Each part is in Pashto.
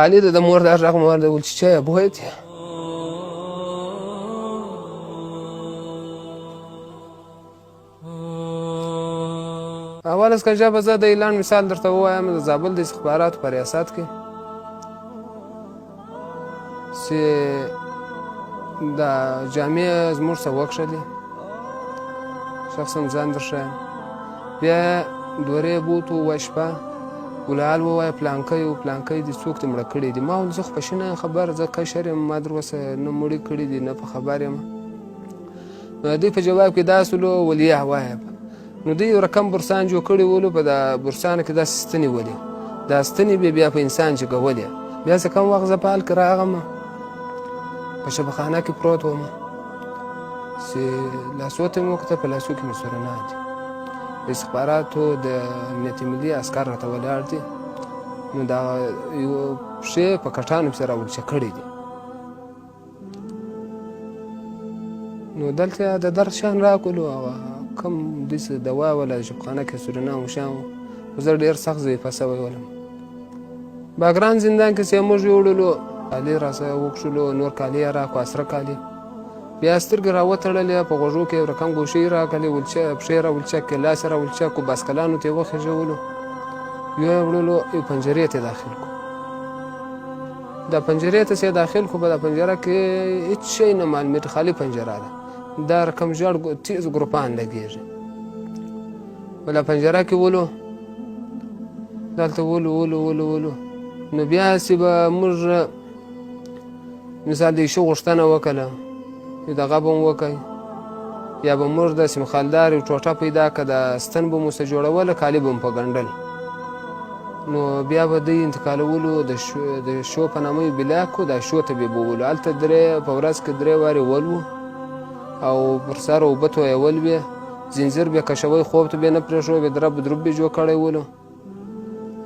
علي د مور دا غږ مور د ول چې چای بوهیت اول از که به زه د اعلان مثال درته ووایم د زابل د استخباراتو په ریاست کې چې دا جامع زموږ څه وکښلې شخصا ځان درښایم بیا دورې بوتو وای شپه ګلال ووایه پلانکی و پلانکی دي څوک دې مړه کړي دي ما ویل زه خو په شي نه یم خبر زه کشر یم ما در اوسه نه مړي کړي دي نه په خبر یم نو دوی په جواب کې داسې ولو ولیه وایه نو دوی یو رقم برسان جوړ کړي ولو په دا برسانو کې داسې ستنې ولي دا ستنې بیا په انسان جګولې بیا چې کم وخت زه په حال کې راغلم په شبخانه کې پروت وم چې لاسو ته مې وکتل په لاسو کې مې سورنان دي د استخباراتو د امنیت ملي عسکر راته ولاړ دي نو دا یو پښې په کټانو پسې راولچه کړي دي نو دلته د درد شیان راکولو هغه کم داسې دوا ولا ژبخانه کې سورنا وشیان وو خو زه ډېر سخت ضعیفه سوی ولم باګران زندان کې چې موږ یوړلو کالي راسره وکښلو نور کالي یې راکړو عصره کالي بیا سترګې راوتړلې په غوږو کې یو رقم ګوشې راکړلې پښې یې راولچه کړې لاس یې راولچه کړو باسکلانو ته یې وخېژولو یو یې وړلو یو پنجرې ته یې داخل کړو دا پنجرې ته چې یې داخل کړو په دا پنجره کې هېڅ شی نه معلومېږي خالي پنجره ده دا رقم ژړ تیز ګروپان لګېږي په دا پنجره کې ولو دلته ولو نو بیا هسې به موږ مثال د ایشو غوښتنه وکړله دغه به مو وکړئ یا به موږ داسې مخالدار یو ټوټه پیدا کړه د ستن به مو څه جوړوله کالي به مو په ګنډل نو بیا به دوی انتقالولو د شو په نامه یې بلاک کړو دا شو ته به یې بوولو هلته په ورځ کې 3 وارې ول وو او پر سر اوبه تویول به زنځیر به کشوی خوب ته به نه پرېښود به درب دروب به جوړ کړی ولو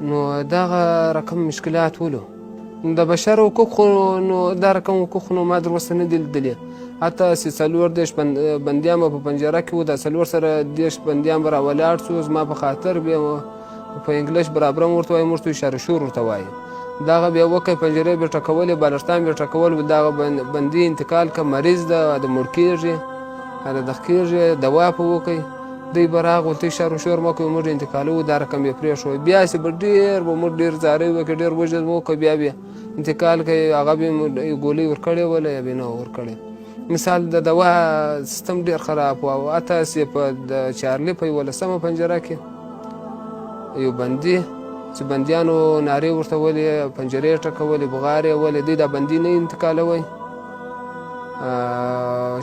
نو دغه رقم مشکلات ولو د بشر حقوق خو نو دا رقم حقوق نو ما در اوسه نه دي لیدلي حتی چې 40 بندیان به په پنجره کې وو دا 40 سره 10 بندیان به راولاړ شو زما په خاطر بیا په انګلیش برابر ورته وایي موږ ته اشاره شور ورته وایي دغه بیا وکړئ پنجرې به ټکولې بالښتان به ټکول دغه بندي انتقال که مریض ده د مړ کېږي د دغ کېږي دوا په وکړئ دوی به راغ ورته اشاره شور مه کوئ موږ انتقالوو دا رقم یې پرېښود بیا چې به موږ ډېر زارۍ وکړي ډېر وجد مو وکړه بیا انتقال کوي هغه به یې ګولۍ ورکړې وله یا به یې نه ورکړې مثال د دوا سیستم ډېر خراب و او حتی چې په د چارلي په 11مه پنجره کې یو بندي چې بندیانو نارې ورته ولې پنجرې یې ټکولې بغارې ولې دوی دا بندي نه انتقالوئ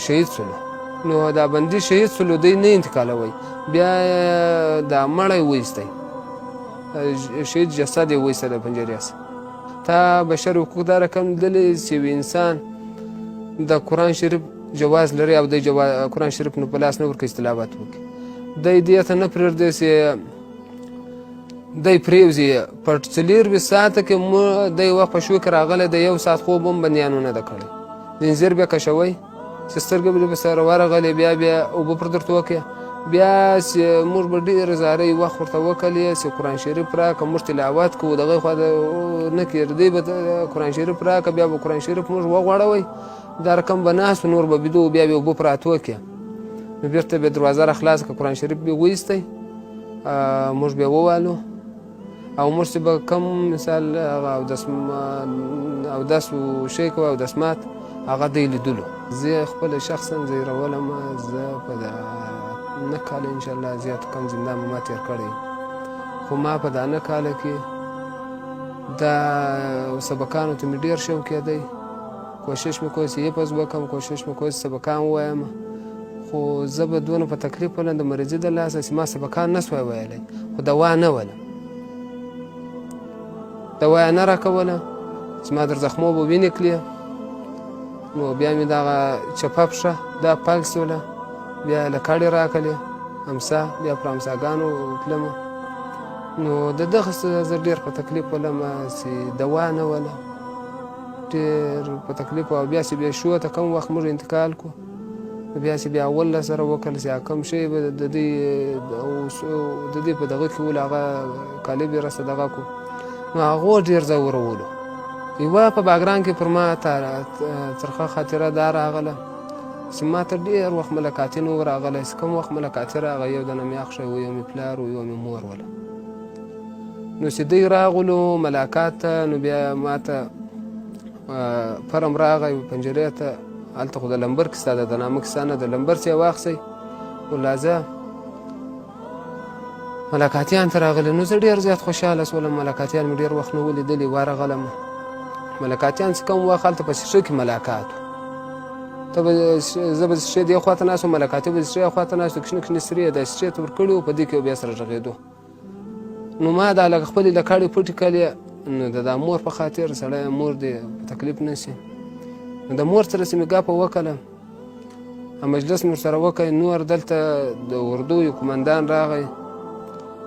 شهید سولو نو دا بندي شهید سولو دوی نه انتقالوئ بیا دا مړی وایستی شهید جسد یې وایسته د پنجرې څخه تا بشر حقوق دا رقم لیدلی چې یو انسان د قرآن شریف جواز لري او دی قرآن شریف نو په لاس نه ورکوي تلاوت وکړي دی دې ته نه پرېږدي چې دی پرېوځي په 24 ساعته کې دی وخت په شو کې راغلی د 1 ساعت خوب هم بندیانو نه ده کړی زنځیر بیا کشوی چې سترګې به سره ورغلې بیا اوبه پر درته وکړې بیا چې موږ به ډېرې زارۍ وخت ورته وکړلې چې قرآن شریف راکړه موږ تلاوت کوو دغه خوا نه کېږي دی به قرآن شریف راکړه بیا به قرآن شریف موږ وغوړوئ دا رقم به ناست نور به بیدو بیا به اوبه پراته وکړې نو بېرته به دروازه را خلاص کړه قرآن شریف به وایستی موږ بیا ووالو او موږ چې به کم مثال هغه اودس شی کوو اودسمات هغه دی لیدلو زه خپله شخصا زیرولم زه په 9 کاله انشاءالله زیات کم زندان مې ما تېر کړی خو ما په دا 9 کاله کې دا سبقانو ته مې ډېر شوق کېدی کوشش مې کوی چې حفظ وکړم کوشش مې کوی چې سبقان ووایم خو زه به دونه په تکلیف ولم د مریضي د لاسه چې ما سبقان نه سوی ویلی خو دوا نه ولم دوا یې نه راکوله چې ما در زخمو به وینې کړې نو بیا مې دغه چپه پښه دا پلس وله بیا لکړې راکړلې امسا بیا پر امساګانو تلم نو د دغه زه ډېر په تکلیف ولم چې دوا نه وله ډېر په تکلیف او بیا چې بیا شو ته کم وخت موږ انتقال کړو بیا چې بیا اول سره وکړل چې کم شی به د دې په دغه کې ول هغه کالي به راسه دغه کو نو هغه ډېر ځای ورولو یوه په باګرام کې پر ما ترخه خاطره دا راغله چې ما ته ډېر وخت ملاقاتي نه و راغلی چې کوم وخت ملاقاتي راغی یو دنه مې اخ شوی و یو مې پلار و یو مې مور وله نو چې دوی راغلو ملاقات ته نو بیا ما ته فرم راغی پنجرې ته هلته خو د لمبر کیسه ده د نامه کیسه نه د لمبر چې یې واخیسئ ولازه ملاقاتیان ته راغلي نو زه ډېر زیات خوشحاله شولم ملاقاتیان مې ډېر وخت نه و لیدلي ورغلم ملاقاتیان چې کوم وخت هلته په شیشه کې ملاقات و ته به زه به شیشې دې خوا ته ناست وم ملاقاتي به شیشې خوا ته ناست و کشنې کشنې سرې یې دا شیشې ته ورکړي وو په دې کې بیا سره غږېدو نو ما دا لکه خپلې لکاړې پټې کړې نو د دا مور په خاطر سړی مور دې په تکلیف نه شي نو د مور سره چې مې ګپه وکړه مجلس مې ورسره وکړ نور دلته د اردو یو قمندان راغی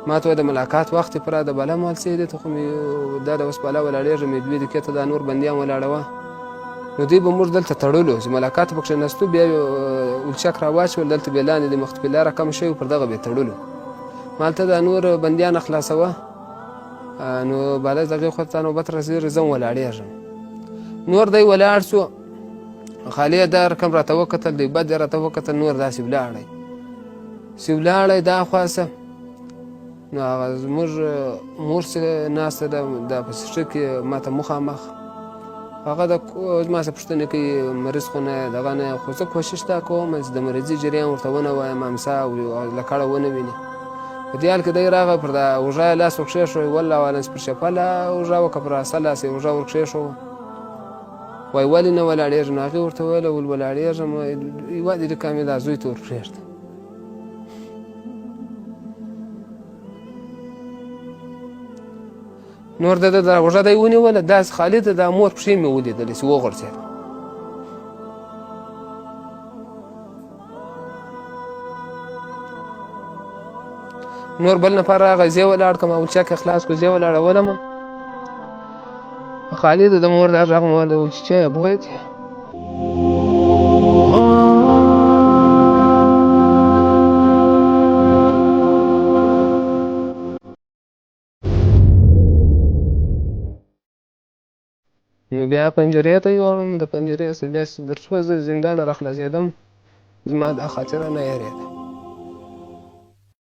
ما ته وایي د ملاقات وخت یې پوره د بله مال څه دی ته خو مې دا د اوس بله ولاړېږم مې دوې دقیقې ته دا نور بندیان ولاړه وه نو دوی به موږ دلته تړلو چې ملاقات پکښې نستو بیا ولچک راواچول دلته بیا لاندې د مخې لاره کمه شوې پر دغه بیا تړلو ما هلته دا نور بندیان خلاصوه نو بالا د هغې خوا ته نوبت رسېږي زه هم ولاړېږم نور دی ولاړ شو خالي دا رقم راته وکتل دی بد یې راته وکتل نور داسې ولاړی چې ولاړی دا خواڅه نو هغه زموږ مور چې ناسته ده دا په سیټه کې ما ته مخامخ هغه ما څه پوښتنې کوي مریض خو نه دغه نه خو زه کوشش دا کوم چې د مریضي جریان ورته ونه وایم امسا او لکړه ونه ویني په دې حال کې دی راغی پر دا اوږه یې لاس ورکښېښوی والله عالم چې پر شپله اوږه وکړه پر اسه لاس یې اوږه ورکښېښوه وایي ولې نه ولاړېږم نو هغې ورته ویله ول ولاړېږم یوه دقیقه مې دا زوی ته ورپرېږده نور د ده اوږه دی ونیوله داسې خالي ته دا مور پښې مې ولیدلې چې وغورځېد نور بل نفر راغی زه یې ولاړ کړم ولچک یې خلاص کړو زه یې ولاړولم خالي ته د مور دا غږ مې ویل چې چای ابغیت نو بیا پنجرې ته یوړم د پنجرې څخه بیا در شوه زه زندان راخلاصېدم زما دا خاطره نه هېرېده